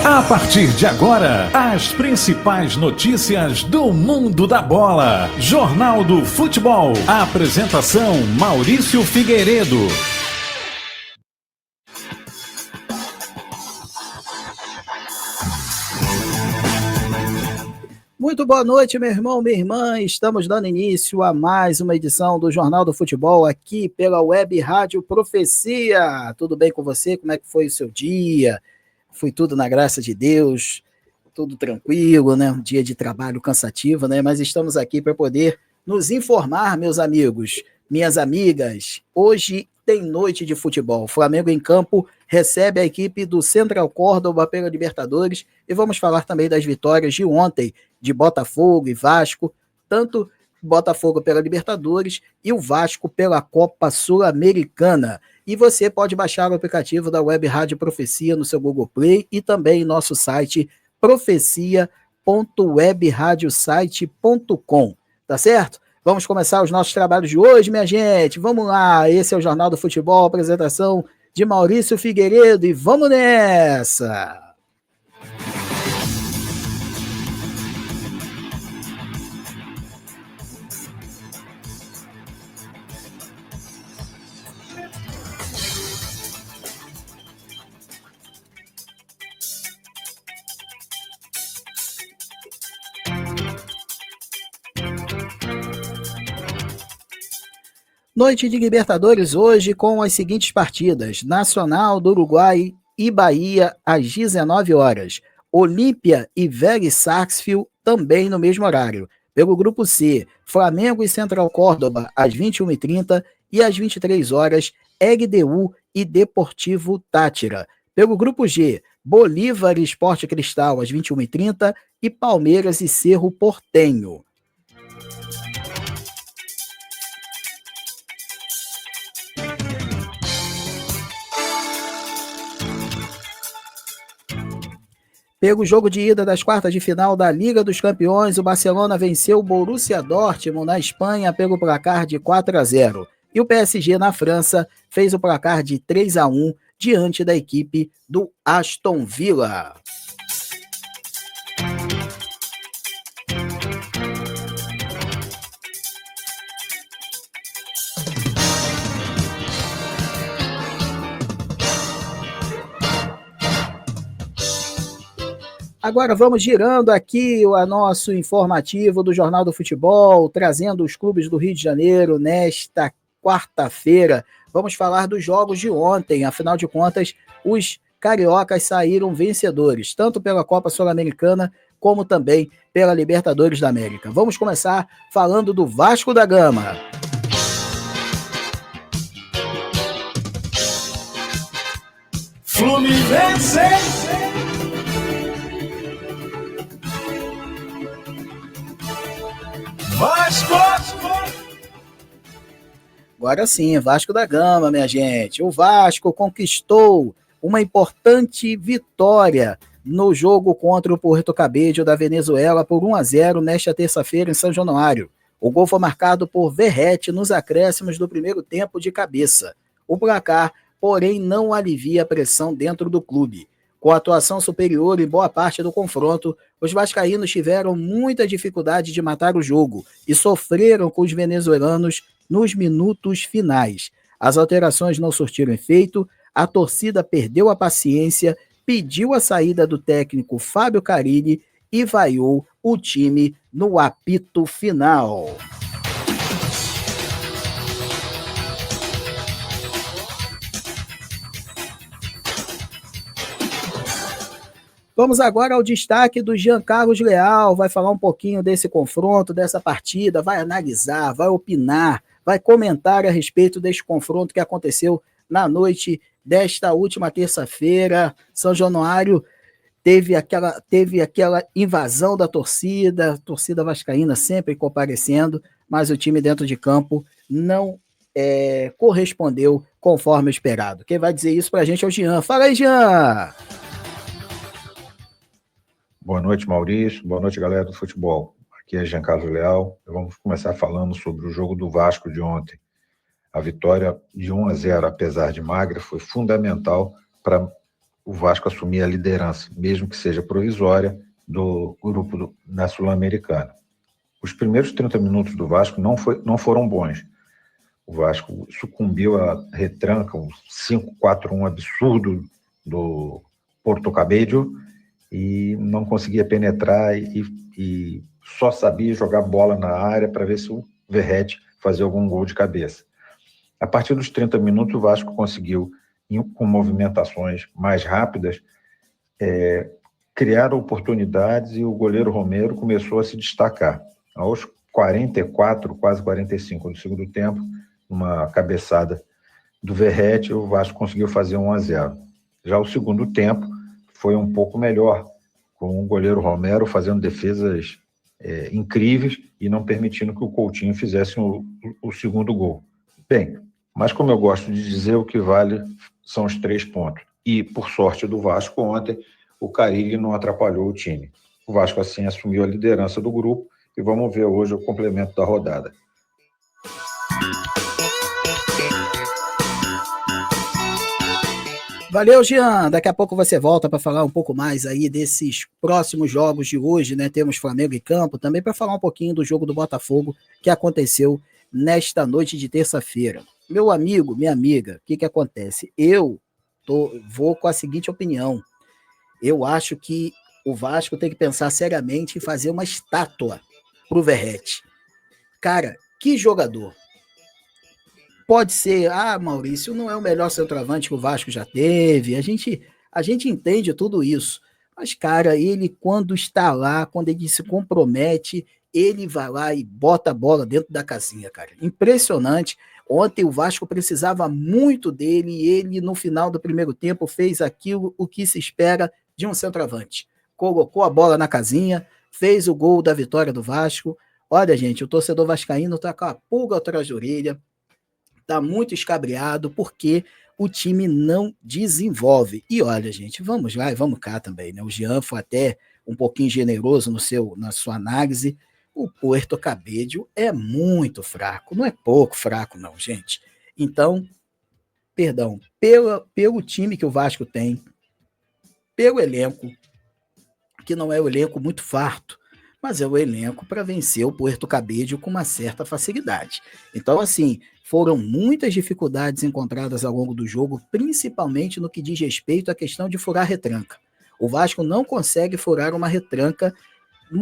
A partir de agora, as principais notícias do mundo da bola. Jornal do Futebol. A apresentação: Maurício Figueiredo. Muito boa noite, meu irmão, minha irmã. Estamos dando início a mais uma edição do Jornal do Futebol aqui pela Web Rádio Profecia. Tudo bem com você? Como é que foi o seu dia? Foi tudo na graça de Deus, tudo tranquilo, né? Um dia de trabalho cansativo, né? Mas estamos aqui para poder nos informar, meus amigos, minhas amigas. Hoje tem noite de futebol. Flamengo em campo recebe a equipe do Central Córdoba pela Libertadores e vamos falar também das vitórias de ontem de Botafogo e Vasco, tanto Botafogo pela Libertadores e o Vasco pela Copa Sul-Americana. E você pode baixar o aplicativo da Web Rádio Profecia no seu Google Play e também em nosso site profecia.webradiosite.com, tá certo? Vamos começar os nossos trabalhos de hoje, minha gente. Vamos lá, esse é o Jornal do Futebol, apresentação de Maurício Figueiredo e vamos nessa! Noite de Libertadores hoje com as seguintes partidas: Nacional do Uruguai e Bahia às 19 horas. Olímpia e Vélez Sarsfield também no mesmo horário. Pelo grupo C, Flamengo e Central Córdoba às 21h30 e às 23 horas, LDU e Deportivo Táchira. Pelo grupo G, Bolívar e Sport Cristal às 21h30 e Palmeiras e Cerro Porteño. Pelo jogo de ida das quartas de final da Liga dos Campeões, o Barcelona venceu o Borussia Dortmund na Espanha pelo placar de 4-0. E o PSG na França fez o placar de 3-1 diante da equipe do Aston Villa. Agora vamos girando aqui o nosso informativo do Jornal do Futebol, trazendo os clubes do Rio de Janeiro nesta quarta-feira. Vamos falar dos jogos de ontem, afinal de contas, os cariocas saíram vencedores, tanto pela Copa Sul-Americana como também pela Libertadores da América. Vamos começar falando do Vasco da Gama. Fluminense! Vasco! Agora sim, Vasco da Gama, minha gente. O Vasco conquistou uma importante vitória no jogo contra o Puerto Cabello da Venezuela por 1-0 nesta terça-feira em São Januário. O gol foi marcado por Verratti nos acréscimos do primeiro tempo de cabeça. O placar, porém, não alivia a pressão dentro do clube. Com a atuação superior em boa parte do confronto, os vascaínos tiveram muita dificuldade de matar o jogo e sofreram com os venezuelanos nos minutos finais. As alterações não surtiram efeito, a torcida perdeu a paciência, pediu a saída do técnico Fábio Carilli e vaiou o time no apito final. Vamos agora ao destaque do Jean Carlos Leal, vai falar um pouquinho desse confronto, dessa partida, vai analisar, vai opinar, vai comentar a respeito deste confronto que aconteceu na noite desta última terça-feira. São Januário teve aquela invasão da torcida vascaína sempre comparecendo, mas o time dentro de campo não correspondeu conforme esperado. Quem vai dizer isso pra gente é o Jean. Fala aí, Jean! Boa noite, Maurício. Boa noite, galera do futebol. Aqui é Jean Carlos Leal. Vamos começar falando sobre o jogo do Vasco de ontem. A vitória de 1-0, apesar de magra, foi fundamental para o Vasco assumir a liderança, mesmo que seja provisória, do grupo na Sul-Americana. Os primeiros 30 minutos do Vasco não foram bons. O Vasco sucumbiu à retranca, um 5-4-1 absurdo do Porto Cabello, e não conseguia penetrar e só sabia jogar bola na área para ver se o Verratti fazia algum gol de cabeça. A partir dos 30 minutos, o Vasco conseguiu, com movimentações mais rápidas, criar oportunidades, e o goleiro Romero começou a se destacar. Aos 44, quase 45 do segundo tempo, uma cabeçada do Verratti, o Vasco conseguiu fazer 1-0. Já o segundo tempo foi um pouco melhor, com o goleiro Romero fazendo defesas incríveis e não permitindo que o Coutinho fizesse o segundo gol. Bem, mas como eu gosto de dizer, o que vale são os 3 pontos. E, por sorte do Vasco, ontem, o Carille não atrapalhou o time. O Vasco, assim, assumiu a liderança do grupo, e vamos ver hoje o complemento da rodada. Valeu, Jean. Daqui a pouco você volta para falar um pouco mais aí desses próximos jogos de hoje, né? Temos Flamengo e Campo, também para falar um pouquinho do jogo do Botafogo que aconteceu nesta noite de terça-feira. Meu amigo, minha amiga, o que acontece? Eu vou com a seguinte opinião. Eu acho que o Vasco tem que pensar seriamente em fazer uma estátua pro Verratti. Cara, que jogador! Pode ser, Maurício, não é o melhor centroavante que o Vasco já teve, a gente entende tudo isso, mas, cara, ele quando está lá, quando ele se compromete, ele vai lá e bota a bola dentro da casinha, cara, impressionante. Ontem o Vasco precisava muito dele, e ele no final do primeiro tempo fez aquilo o que se espera de um centroavante, colocou a bola na casinha, fez o gol da vitória do Vasco. Olha, gente, o torcedor vascaíno tá com a pulga atrás da orelha, tá muito escabriado, porque o time não desenvolve. E olha, gente, vamos lá e vamos cá também, né? O Jean foi até um pouquinho generoso na sua análise. O Puerto Cabello é muito fraco, não é pouco fraco não, gente. Então, perdão, pelo time que o Vasco tem, pelo elenco, que não é o elenco muito farto, mas é o elenco para vencer o Puerto Cabello com uma certa facilidade. Então, assim, foram muitas dificuldades encontradas ao longo do jogo, principalmente no que diz respeito à questão de furar retranca. O Vasco não consegue furar uma retranca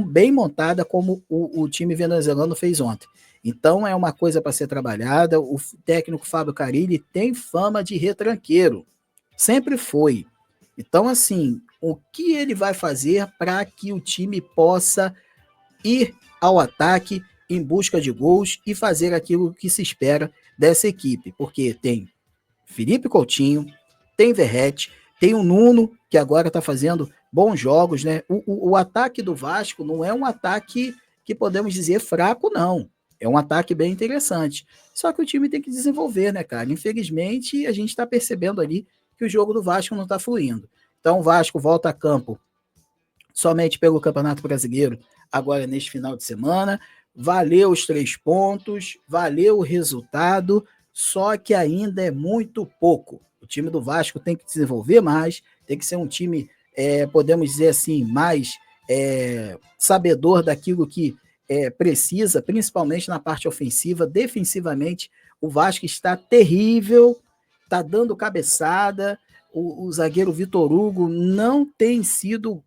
bem montada como o time venezuelano fez ontem. Então, é uma coisa para ser trabalhada. O técnico Fábio Carille tem fama de retranqueiro. Sempre foi. Então, assim, o que ele vai fazer para que o time possa ir ao ataque em busca de gols e fazer aquilo que se espera dessa equipe? Porque tem Felipe Coutinho, tem Verratti, tem o Nuno, que agora está fazendo bons jogos, né? O ataque do Vasco não é um ataque que podemos dizer fraco, não. É um ataque bem interessante. Só que o time tem que desenvolver, né, cara? Infelizmente, a gente está percebendo ali que o jogo do Vasco não está fluindo. Então, o Vasco volta a campo somente pelo Campeonato Brasileiro, agora neste final de semana. Valeu os 3 pontos, valeu o resultado, só que ainda é muito pouco. O time do Vasco tem que desenvolver mais, tem que ser um time, podemos dizer assim, mais sabedor daquilo que precisa, principalmente na parte ofensiva. Defensivamente, o Vasco está terrível, está dando cabeçada. O zagueiro Vitor Hugo não tem feito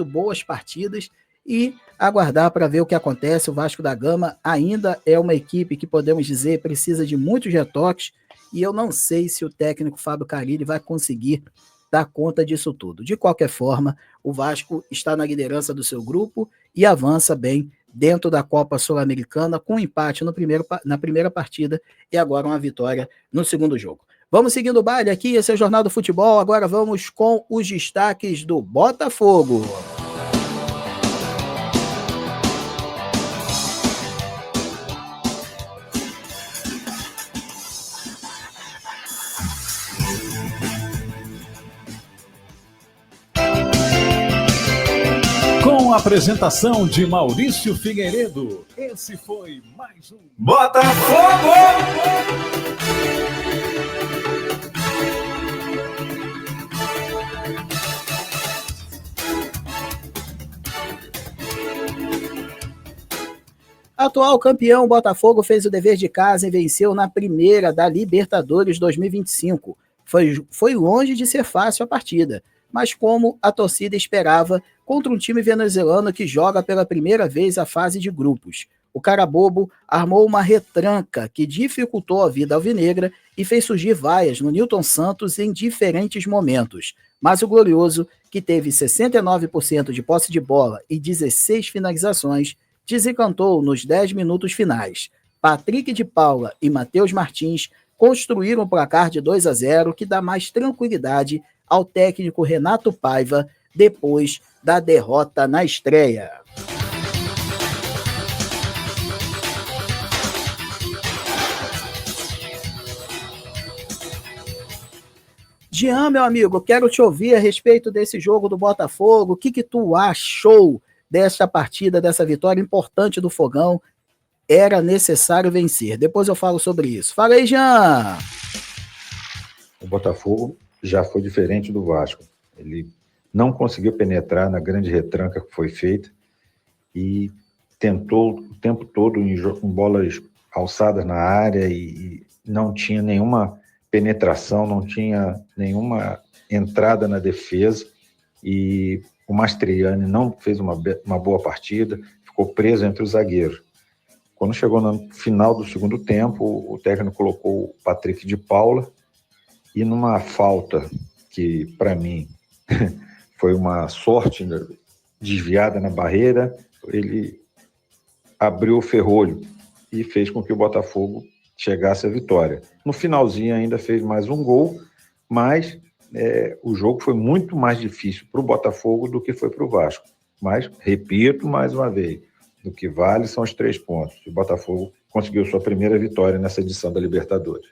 boas partidas, e aguardar para ver o que acontece. O Vasco da Gama ainda é uma equipe que, podemos dizer, precisa de muitos retoques, e eu não sei se o técnico Fábio Carille vai conseguir dar conta disso tudo. De qualquer forma, o Vasco está na liderança do seu grupo e avança bem dentro da Copa Sul-Americana, com um empate na primeira partida e agora uma vitória no segundo jogo. Vamos seguindo o baile aqui, esse é o Jornal do Futebol. Agora vamos com os destaques do Botafogo. Com a apresentação de Maurício Figueiredo, esse foi mais um Botafogo! Atual campeão, Botafogo fez o dever de casa e venceu na primeira da Libertadores 2025. Foi longe de ser fácil a partida, mas como a torcida esperava, contra um time venezuelano que joga pela primeira vez a fase de grupos. O Carabobo armou uma retranca que dificultou a vida alvinegra e fez surgir vaias no Nilton Santos em diferentes momentos. Mas o Glorioso, que teve 69% de posse de bola e 16 finalizações, desencantou nos 10 minutos finais. Patrick de Paula e Matheus Martins construíram o placar de 2-0, que dá mais tranquilidade ao técnico Renato Paiva depois da derrota na estreia. Jean, meu amigo, quero te ouvir a respeito desse jogo do Botafogo. O que tu achou dessa partida, dessa vitória importante do Fogão? Era necessário vencer. Depois eu falo sobre isso. Fala aí, Jean! O Botafogo já foi diferente do Vasco. Ele não conseguiu penetrar na grande retranca que foi feita e tentou o tempo todo em bolas alçadas na área e não tinha nenhuma penetração, não tinha nenhuma entrada na defesa, e o Mastriani não fez uma boa partida, ficou preso entre os zagueiros. Quando chegou no final do segundo tempo, o técnico colocou o Patrick de Paula, e numa falta que, para mim, foi uma sorte desviada na barreira, ele abriu o ferrolho e fez com que o Botafogo chegasse à vitória. No finalzinho ainda fez mais um gol, mas o jogo foi muito mais difícil para o Botafogo do que foi para o Vasco. Mas, repito mais uma vez, o que vale são os 3 pontos. O Botafogo conseguiu sua primeira vitória nessa edição da Libertadores.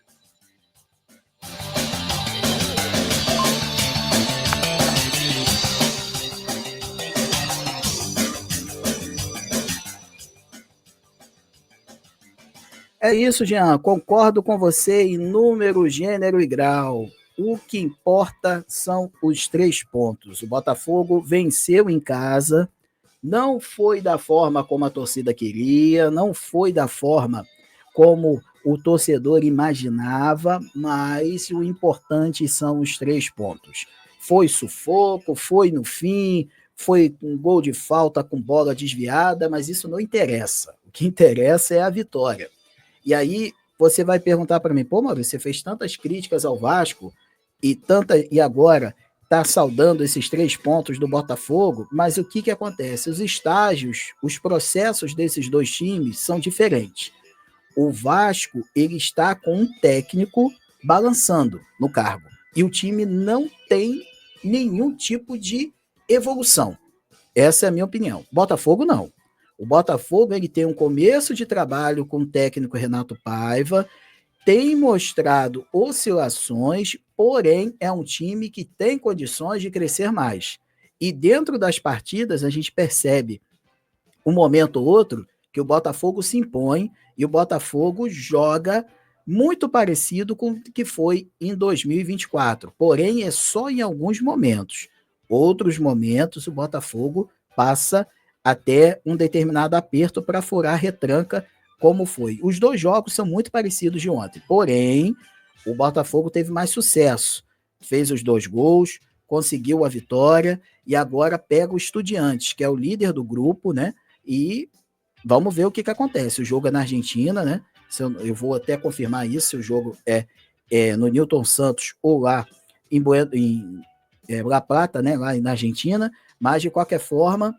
É isso, Jean. Concordo com você em número, gênero e grau. O que importa são os 3 pontos. O Botafogo venceu em casa, não foi da forma como a torcida queria, não foi da forma como o torcedor imaginava, mas o importante são os 3 pontos. Foi sufoco, foi no fim, foi um gol de falta com bola desviada, mas isso não interessa. O que interessa é a vitória. E aí você vai perguntar para mim, pô, Maurício, você fez tantas críticas ao Vasco e agora está saudando esses 3 pontos do Botafogo, mas o que acontece? Os estágios, os processos desses 2 times são diferentes. O Vasco, ele está com um técnico balançando no cargo, e o time não tem nenhum tipo de evolução. Essa é a minha opinião. Botafogo, não. O Botafogo, ele tem um começo de trabalho com o técnico Renato Paiva, tem mostrado oscilações, porém é um time que tem condições de crescer mais. E dentro das partidas a gente percebe um momento ou outro que o Botafogo se impõe e o Botafogo joga muito parecido com o que foi em 2024. Porém, é só em alguns momentos. Outros momentos o Botafogo passa até um determinado aperto para furar a retranca, como foi. Os 2 jogos são muito parecidos de ontem, porém, o Botafogo teve mais sucesso. Fez os 2 gols, conseguiu a vitória, e agora pega o Estudiantes, que é o líder do grupo, né? E vamos ver o que acontece. O jogo é na Argentina, né? Eu vou até confirmar isso, se o jogo é no Nilton Santos ou lá em La Plata, né? Lá na Argentina, mas de qualquer forma,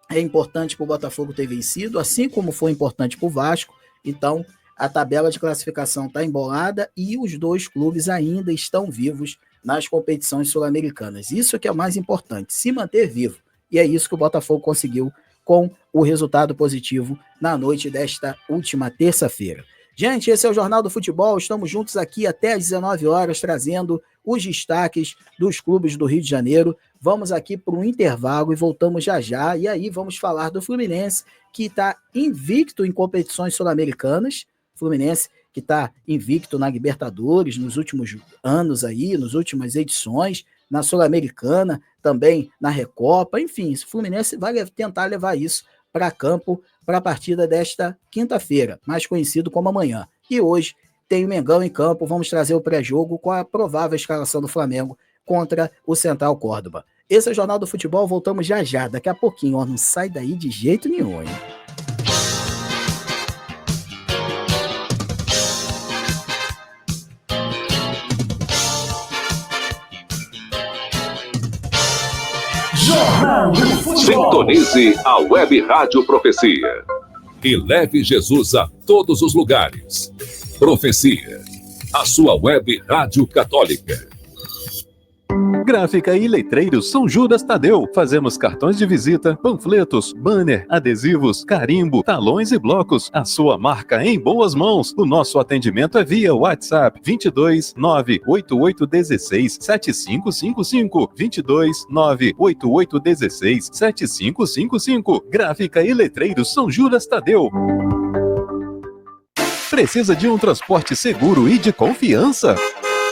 é importante para o Botafogo ter vencido, assim como foi importante para o Vasco. Então, a tabela de classificação está embolada e os 2 clubes ainda estão vivos nas competições sul-americanas. Isso que é o mais importante, se manter vivo. E é isso que o Botafogo conseguiu com o resultado positivo na noite desta última terça-feira. Gente, esse é o Jornal do Futebol. Estamos juntos aqui até às 19 horas, trazendo os destaques dos clubes do Rio de Janeiro. Vamos aqui para um intervalo e voltamos já já. E aí vamos falar do Fluminense, que está invicto em competições sul-americanas. Fluminense que está invicto na Libertadores nos últimos anos aí, nas últimas edições, na Sul-Americana, também na Recopa. Enfim, o Fluminense vai tentar levar isso para campo para a partida desta quinta-feira, mais conhecido como amanhã. E hoje tem o Mengão em campo, vamos trazer o pré-jogo com a provável escalação do Flamengo contra o Central Córdoba. Esse é o Jornal do Futebol, voltamos já já, daqui a pouquinho, ó, não sai daí de jeito nenhum, hein? Jornal do Futebol. Sintonize a Web Rádio Profecia e leve Jesus a todos os lugares. Profecia, a sua web rádio católica. Gráfica e Letreiros São Judas Tadeu. Fazemos cartões de visita, panfletos, banner, adesivos, carimbo, talões e blocos. A sua marca em boas mãos. O nosso atendimento é via WhatsApp 22 98816 7555 22 98816 7555. Gráfica e Letreiros São Judas Tadeu. Precisa de um transporte seguro e de confiança?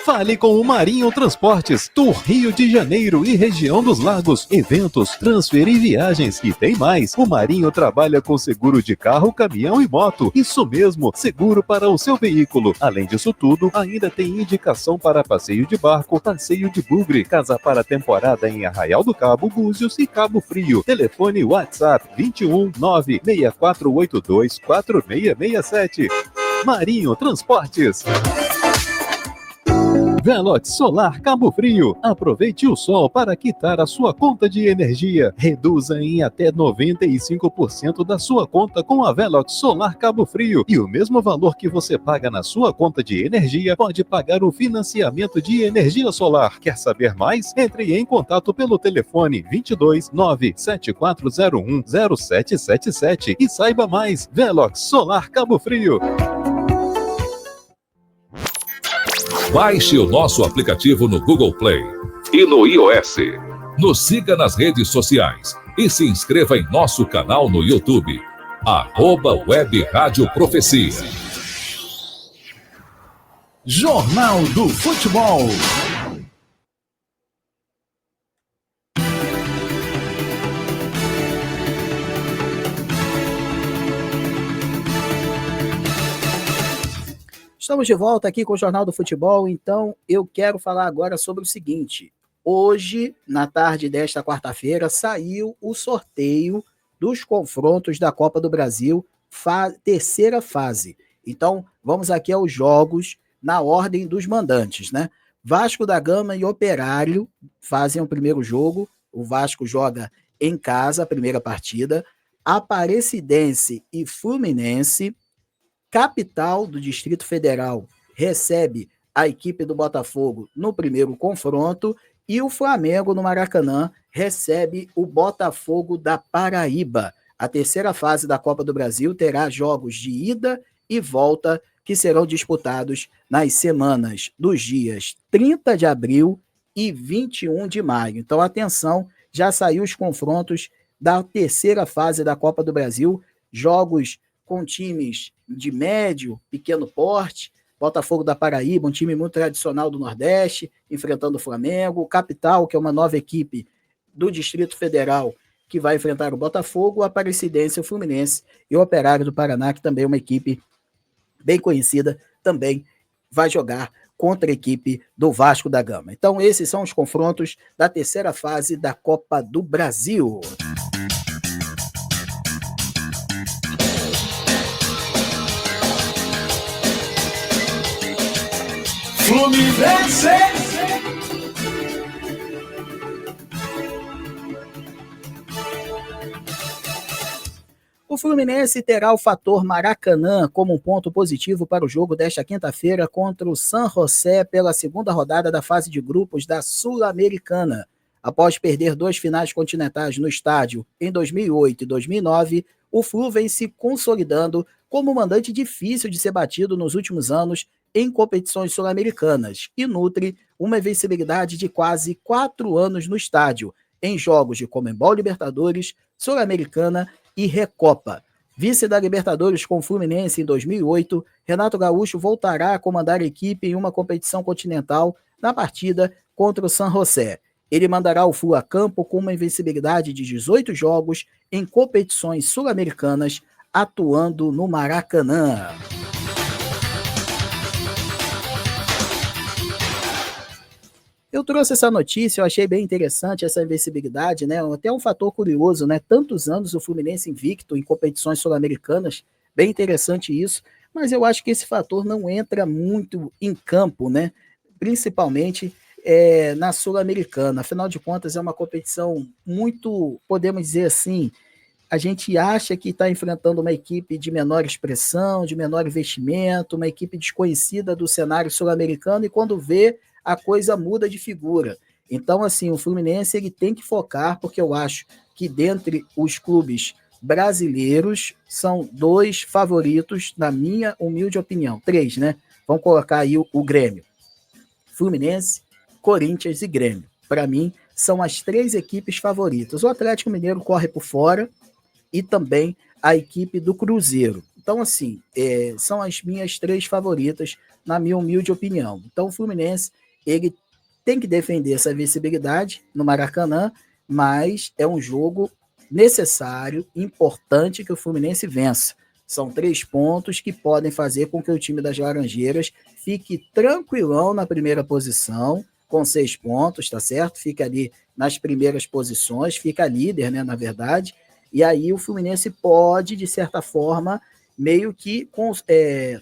Fale com o Marinho Transportes, do Rio de Janeiro e região dos Lagos. Eventos, transfer e viagens. E tem mais, o Marinho trabalha com seguro de carro, caminhão e moto. Isso mesmo, seguro para o seu veículo. Além disso tudo, ainda tem indicação para passeio de barco, passeio de bugre, casa para temporada em Arraial do Cabo, Búzios e Cabo Frio. Telefone WhatsApp 21 96482 4667. Marinho Transportes. Velox Solar Cabo Frio. Aproveite o sol para quitar a sua conta de energia. Reduza em até 95% da sua conta com a Velox Solar Cabo Frio. E o mesmo valor que você paga na sua conta de energia, pode pagar o financiamento de energia solar. Quer saber mais? Entre em contato pelo telefone 22 97401 0777 e saiba mais. Velox Solar Cabo Frio. Baixe o nosso aplicativo no Google Play e no iOS. Nos siga nas redes sociais e se inscreva em nosso canal no YouTube. @Web Rádio Profecia. Jornal do Futebol. Estamos de volta aqui com o Jornal do Futebol, então eu quero falar agora sobre o seguinte. Hoje, na tarde desta quarta-feira, saiu o sorteio dos confrontos da Copa do Brasil, terceira fase. Então, vamos aqui aos jogos na ordem dos mandantes, né? Vasco da Gama e Operário fazem o primeiro jogo, o Vasco joga em casa a primeira partida, Aparecidense e Fluminense. Capital do Distrito Federal recebe a equipe do Botafogo no primeiro confronto e o Flamengo no Maracanã recebe o Botafogo da Paraíba. A terceira fase da Copa do Brasil terá jogos de ida e volta que serão disputados nas semanas dos dias 30 de abril e 21 de maio. Então, atenção, já saiu os confrontos da terceira fase da Copa do Brasil, jogos com times de médio, pequeno porte, Botafogo da Paraíba, um time muito tradicional do Nordeste, enfrentando o Flamengo, o Capital, que é uma nova equipe do Distrito Federal, que vai enfrentar o Botafogo, o Aparecidense, o Fluminense e o Operário do Paraná, que também é uma equipe bem conhecida, também vai jogar contra a equipe do Vasco da Gama. Então, esses são os confrontos da terceira fase da Copa do Brasil. Fluminense. O Fluminense terá o fator Maracanã como um ponto positivo para o jogo desta quinta-feira contra o San José pela segunda rodada da fase de grupos da Sul-Americana. Após perder 2 finais continentais no estádio em 2008 e 2009, o Flu vem se consolidando como mandante difícil de ser batido nos últimos anos em competições sul-americanas e nutre uma invencibilidade de quase 4 anos no estádio, em jogos de Conmebol Libertadores, Sul-Americana e Recopa. Vice da Libertadores com o Fluminense em 2008, Renato Gaúcho voltará a comandar a equipe em uma competição continental na partida contra o San José. Ele mandará o Flu a campo com uma invencibilidade de 18 jogos em competições sul-americanas, atuando no Maracanã. Eu trouxe essa notícia, eu achei bem interessante essa invencibilidade, né? Até um fator curioso, né? Tantos anos o Fluminense invicto em competições sul-americanas, bem interessante isso, mas eu acho que esse fator não entra muito em campo, né? Principalmente na Sul-Americana. Afinal de contas, é uma competição muito, podemos dizer assim, a gente acha que está enfrentando uma equipe de menor expressão, de menor investimento, uma equipe desconhecida do cenário sul-americano, e quando vê, a coisa muda de figura. Então, assim, o Fluminense ele tem que focar, porque eu acho que dentre os clubes brasileiros são 2 favoritos, na minha humilde opinião. 3, né? Vamos colocar aí o Grêmio. Fluminense, Corinthians e Grêmio. Para mim, são as 3 equipes favoritas. O Atlético Mineiro corre por fora e também a equipe do Cruzeiro. Então, assim, são as minhas 3 favoritas, na minha humilde opinião. Então, o Fluminense ele tem que defender essa visibilidade no Maracanã, mas é um jogo necessário, importante que o Fluminense vença. São 3 pontos que podem fazer com que o time das Laranjeiras fique tranquilão na primeira posição, com 6 pontos, tá certo? Fica ali nas primeiras posições, fica líder, né, na verdade, e aí o Fluminense pode, de certa forma, meio que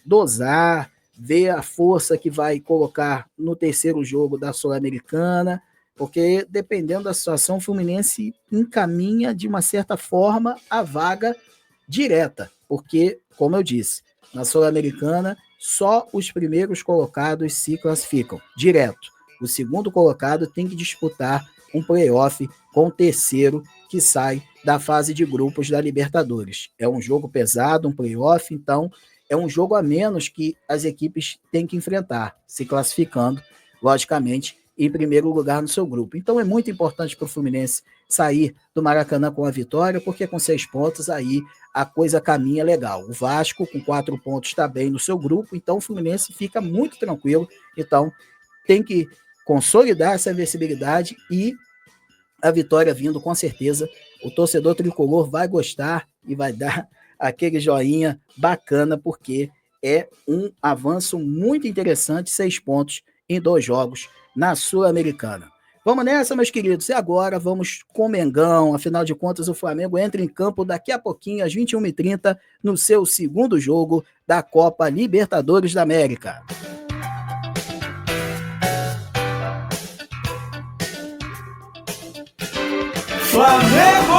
dosar, ver a força que vai colocar no terceiro jogo da Sul-Americana, porque dependendo da situação, o Fluminense encaminha de uma certa forma a vaga direta, porque, como eu disse, na Sul-Americana só os primeiros colocados se classificam direto. O segundo colocado tem que disputar um playoff com o terceiro que sai da fase de grupos da Libertadores. É um jogo pesado, um playoff, então é um jogo a menos que as equipes têm que enfrentar, se classificando, logicamente, em primeiro lugar no seu grupo. Então é muito importante para o Fluminense sair do Maracanã com a vitória, porque com 6 pontos aí a coisa caminha legal. O Vasco com 4 pontos está bem no seu grupo, então o Fluminense fica muito tranquilo. Então tem que consolidar essa invencibilidade e a vitória vindo com certeza. O torcedor tricolor vai gostar e vai dar aquele joinha bacana, porque é um avanço muito interessante, 6 pontos em 2 jogos na Sul-Americana. Vamos nessa, meus queridos, e agora vamos com o Mengão. Afinal de contas, o Flamengo entra em campo daqui a pouquinho, às 21h30, no seu segundo jogo da Copa Libertadores da América. Flamengo!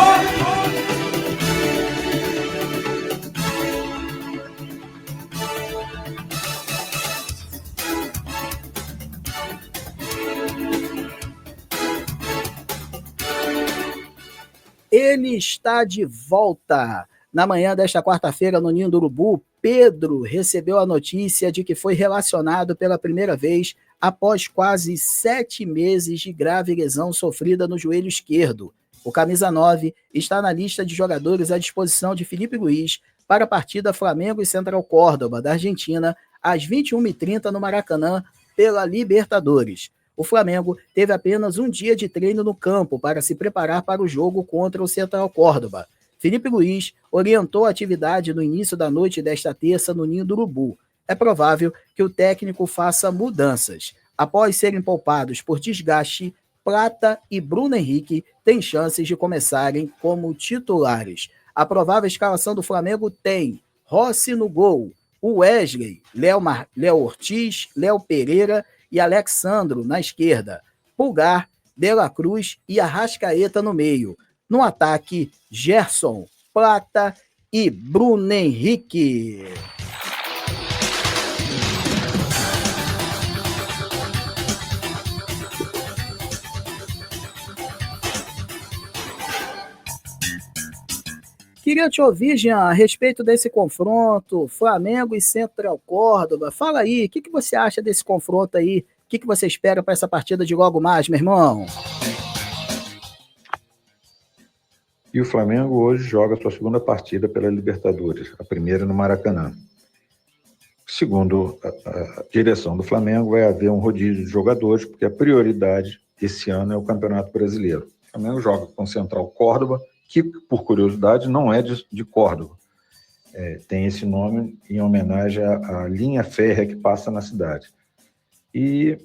Ele está de volta. Na manhã desta quarta-feira, no Ninho do Urubu, Pedro recebeu a notícia de que foi relacionado pela primeira vez após quase 7 meses de grave lesão sofrida no joelho esquerdo. O camisa 9 está na lista de jogadores à disposição de Felipe Luiz para a partida Flamengo e Central Córdoba, da Argentina, às 21h30 no Maracanã, pela Libertadores. O Flamengo teve apenas um dia de treino no campo para se preparar para o jogo contra o Central Córdoba. Felipe Luiz orientou a atividade no início da noite desta terça no Ninho do Urubu. É provável que o técnico faça mudanças. Após serem poupados por desgaste, Prata e Bruno Henrique têm chances de começarem como titulares. A provável escalação do Flamengo tem Rossi no gol, o Wesley, Léo Ortiz, Léo Pereira e Alexandro na esquerda, Pulgar, De La Cruz e Arrascaeta no meio. No ataque, Gerson, Prata e Bruno Henrique. Queria te ouvir, Jean, a respeito desse confronto, Flamengo e Central Córdoba. Fala aí, o que você acha desse confronto aí? O que você espera para essa partida de logo mais, meu irmão? E o Flamengo hoje joga a sua segunda partida pela Libertadores, a primeira no Maracanã. Segundo a direção do Flamengo, vai haver um rodízio de jogadores, porque a prioridade esse ano é o Campeonato Brasileiro. O Flamengo joga com o Central Córdoba, que, por curiosidade, não é de Córdoba. Tem esse nome em homenagem à linha férrea que passa na cidade. E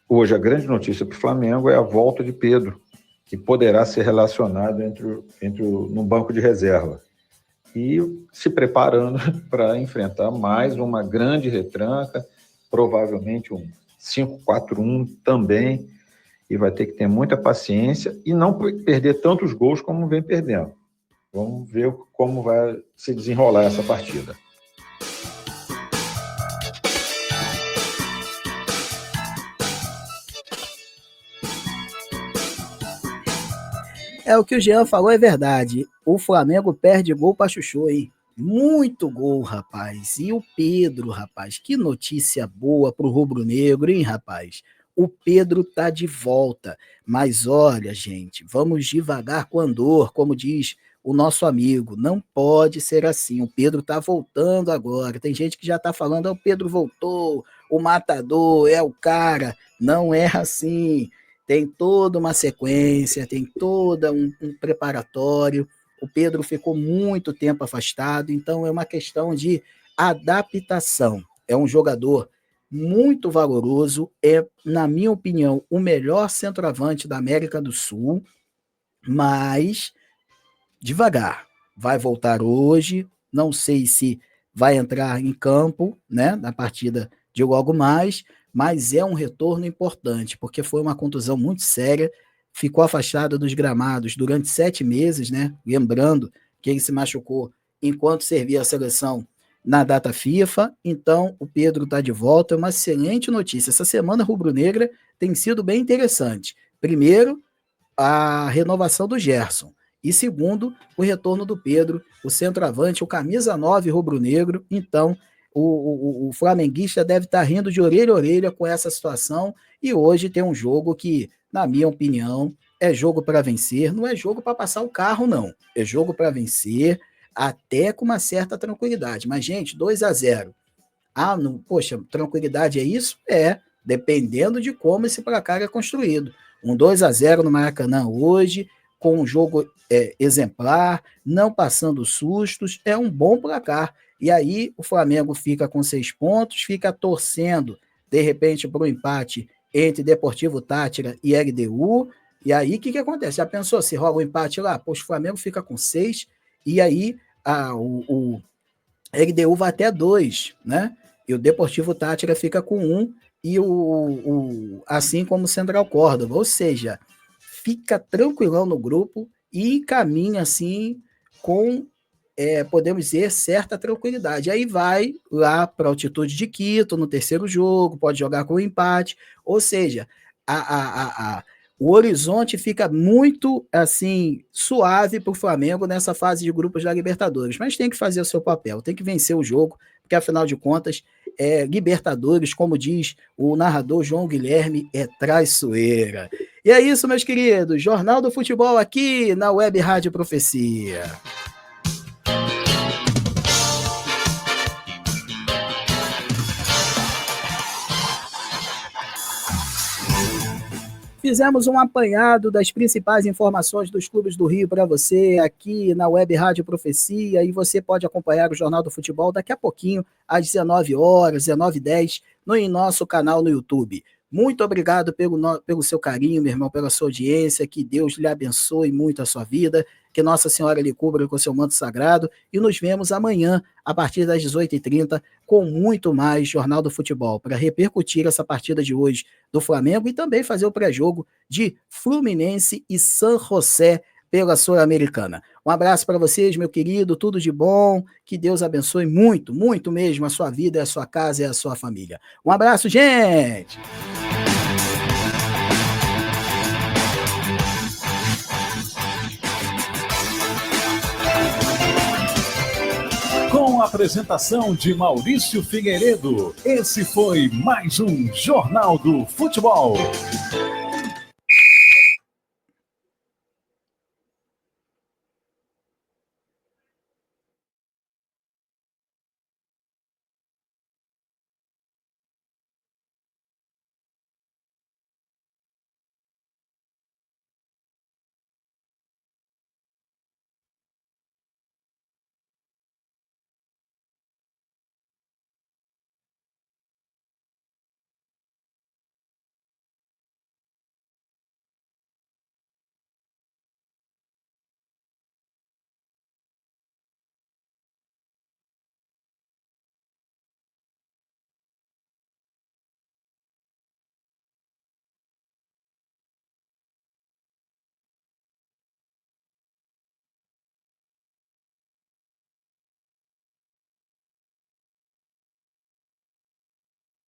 hoje a grande notícia para o Flamengo é a volta de Pedro, que poderá ser relacionado no banco de reserva. E se preparando para enfrentar mais uma grande retranca, provavelmente um 5-4-1 também, e vai ter que ter muita paciência e não perder tantos gols como vem perdendo. Vamos ver como vai se desenrolar essa partida. O que o Jean falou é verdade. O Flamengo perde gol para Chuchu, hein? Muito gol, rapaz. E o Pedro, rapaz, que notícia boa pro rubro-negro, hein, rapaz? O Pedro tá de volta. Mas olha, gente, vamos devagar com andor, como diz o nosso amigo. Não pode ser assim. O Pedro tá voltando agora. Tem gente que já tá falando, o Pedro voltou, o matador é o cara. Não é assim. Tem toda uma sequência, tem todo um preparatório. O Pedro ficou muito tempo afastado, então é uma questão de adaptação. É um jogador muito valoroso, na minha opinião, o melhor centroavante da América do Sul, mas devagar. Vai voltar hoje, não sei se vai entrar em campo, né, na partida de logo mais, mas é um retorno importante, porque foi uma contusão muito séria, ficou afastado dos gramados durante 7 meses, né? Lembrando que ele se machucou enquanto servia a seleção na data FIFA, então o Pedro está de volta, é uma excelente notícia. Essa semana rubro-negra tem sido bem interessante. Primeiro, a renovação do Gerson, e segundo, o retorno do Pedro, o centroavante, o camisa 9 rubro-negro. Então, o flamenguista deve estar rindo de orelha a orelha com essa situação, e hoje tem um jogo que, na minha opinião, é jogo para vencer, não é jogo para passar o carro, não. É jogo para vencer, até com uma certa tranquilidade. Mas, gente, 2-0. Não, poxa, tranquilidade é isso? Dependendo de como esse placar é construído. Um 2-0 no Maracanã hoje, com um jogo exemplar, não passando sustos, é um bom placar. E aí o Flamengo fica com 6 pontos, fica torcendo, de repente, para o empate entre Deportivo Táchira e LDU. E aí o que acontece? Já pensou se rola o empate lá? Poxa, o Flamengo fica com 6, e aí o LDU vai até 2, né? E o Deportivo Táchira fica com 1, e assim como o Central Córdoba. Ou seja, fica tranquilão no grupo e caminha assim com, podemos dizer, certa tranquilidade. Aí vai lá para a altitude de Quito no terceiro jogo, pode jogar com o empate, ou seja, o horizonte fica muito assim suave para o Flamengo nessa fase de grupos da Libertadores, mas tem que fazer o seu papel, tem que vencer o jogo, porque afinal de contas, Libertadores, como diz o narrador João Guilherme, é traiçoeira. E é isso, meus queridos, Jornal do Futebol aqui na Web Rádio Profecia. Fizemos um apanhado das principais informações dos clubes do Rio para você aqui na Web Rádio Profecia, e você pode acompanhar o Jornal do Futebol daqui a pouquinho, às 19 horas, 19h10, em nosso canal no YouTube. Muito obrigado pelo seu carinho, meu irmão, pela sua audiência, que Deus lhe abençoe muito a sua vida, que Nossa Senhora lhe cubra com seu manto sagrado, e nos vemos amanhã, a partir das 18h30, com muito mais Jornal do Futebol, para repercutir essa partida de hoje do Flamengo e também fazer o pré-jogo de Fluminense e San José pela Sul-Americana. Um abraço para vocês, meu querido, tudo de bom, que Deus abençoe muito, muito mesmo a sua vida, a sua casa e a sua família. Um abraço, gente! Com a apresentação de Maurício Figueiredo, esse foi mais um Jornal do Futebol.